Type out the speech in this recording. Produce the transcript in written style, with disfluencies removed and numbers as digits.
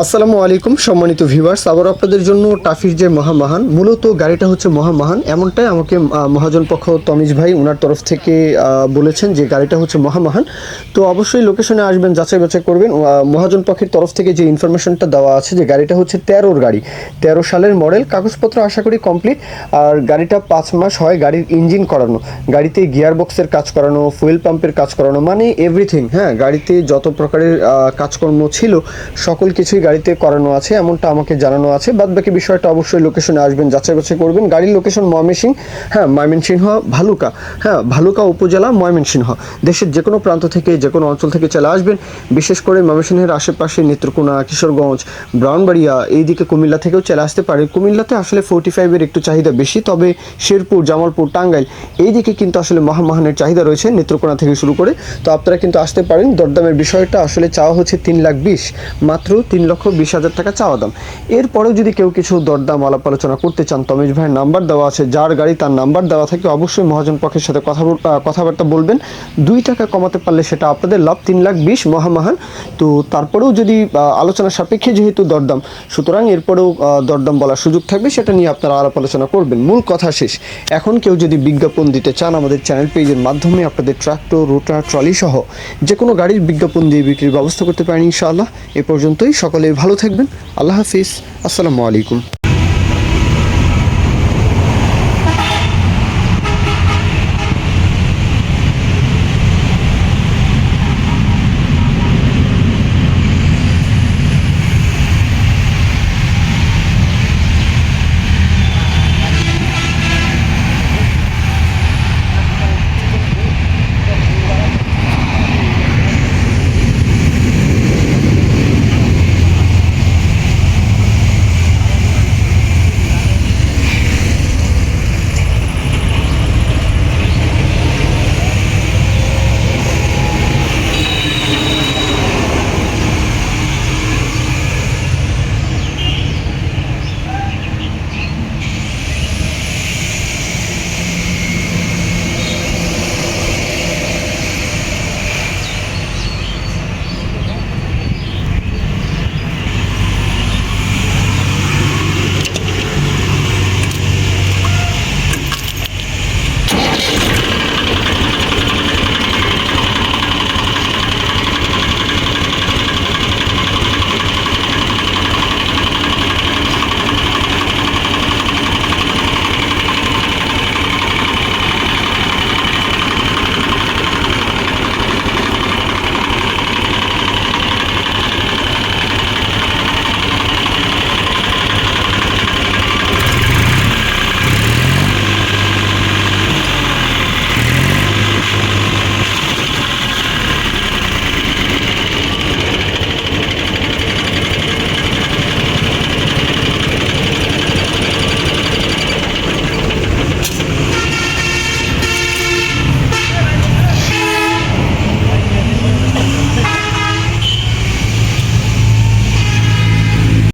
আসসালামু আলাইকুম সম্মানিত ভিউয়ার্স, আবার আপনাদের জন্য টাফির যে মহামাহান, মূলত গাড়িটা হচ্ছে মহামাহান, এমনটাই আমাকে মহাজন পক্ষ তমিজ ভাই ওনার তরফ থেকে বলেছেন যে গাড়িটা হচ্ছে মহামাহান। তো অবশ্যই লোকেশনে আসবেন, যাচাই বাছাই করবেন। মহাজন পক্ষের তরফ থেকে যে ইনফরমেশনটা দেওয়া আছে যে গাড়িটা হচ্ছে 13-র গাড়ি, 13 সালের মডেল, কাগজপত্র আশা করি কমপ্লিট। আর গাড়িটা 5 মাস হয় গাড়ির ইঞ্জিন করানো, গাড়িতে গিয়ার বক্সের কাজ করানো, ফুয়েল পাম্পের কাজ করানো, মানে এভরিথিং। হ্যাঁ, গাড়িতে যত প্রকারের কাজকর্ম ছিল সকল কিছুই গাড়িতে করানো আছে, এমনটা আমাকে জানানো আছে। বাদ বাকি বিষয়টা অবশ্যই লোকেশনে আসবেন, যাচাই বাছাই করবেন। গাড়ির লোকেশন ময়মনসিংহ, হ্যাঁ ময়মনসিংহ ভালুকা, হ্যাঁ ভালুকা উপজেলা ময়মনসিংহ। দেশের যে কোনো প্রান্ত থেকে, যে কোনো অঞ্চল থেকে চলে আসবেন। বিশেষ করে ময়মনসিংহের আশেপাশে নেত্রকোনা, কিশোরগঞ্জ, ব্রাউনবাড়িয়া, এইদিকে কুমিল্লা থেকেও চলে আসতে পারে। কুমিল্লাতে আসলে 45-এর একটু চাহিদা বেশি, তবে শেরপুর, জামালপুর, টাঙ্গাইল এইদিকে কিন্তু আসলে মহামাহানের চাহিদা রয়েছে, নেত্রকোনা থেকে শুরু করে। তো আপনারা কিন্তু আসতে পারেন। দরদামের বিষয়টা আসলে চাওয়া হচ্ছে 3,20,000, মাত্র 3,20,000 টাকা চাওয়া দাম। এরপরেও যদি কেউ কিছু দরদাম আলাপ আলোচনা করতে চান, তমেশ ভাইয়ের নাম্বার দেওয়া আছে, যার গাড়ি তার নাম্বার দেওয়া থাকে, অবশ্যই মহাজন পক্ষের সাথে কথাবার্তা বলবেন। 2 টাকা কমাতে পারলে সেটা আপনাদের লাভ। 3,20,000 মহামাহান। তো তারপরেও যদি আলোচনা সাপেক্ষে যেহেতু দরদাম, সুতরাং এরপরেও দরদাম বলার সুযোগ থাকবে, সেটা নিয়ে আপনারা আলাপ আলোচনা করবেন। মূল কথা শেষ। এখন কেউ যদি বিজ্ঞাপন দিতে চান, আমাদের চ্যানেল পেজের মাধ্যমে আপনাদের ট্রাক্টর, রোটার, ট্রলি সহ যে কোনো গাড়ির বিজ্ঞাপন দিয়ে বিক্রির ব্যবস্থা করতে পারেন ইনশাআল্লাহ। এ পর্যন্তই। সকলে ভালো থাকবেন। আল্লাহ হাফিজ। আসসালামু আলাইকুম।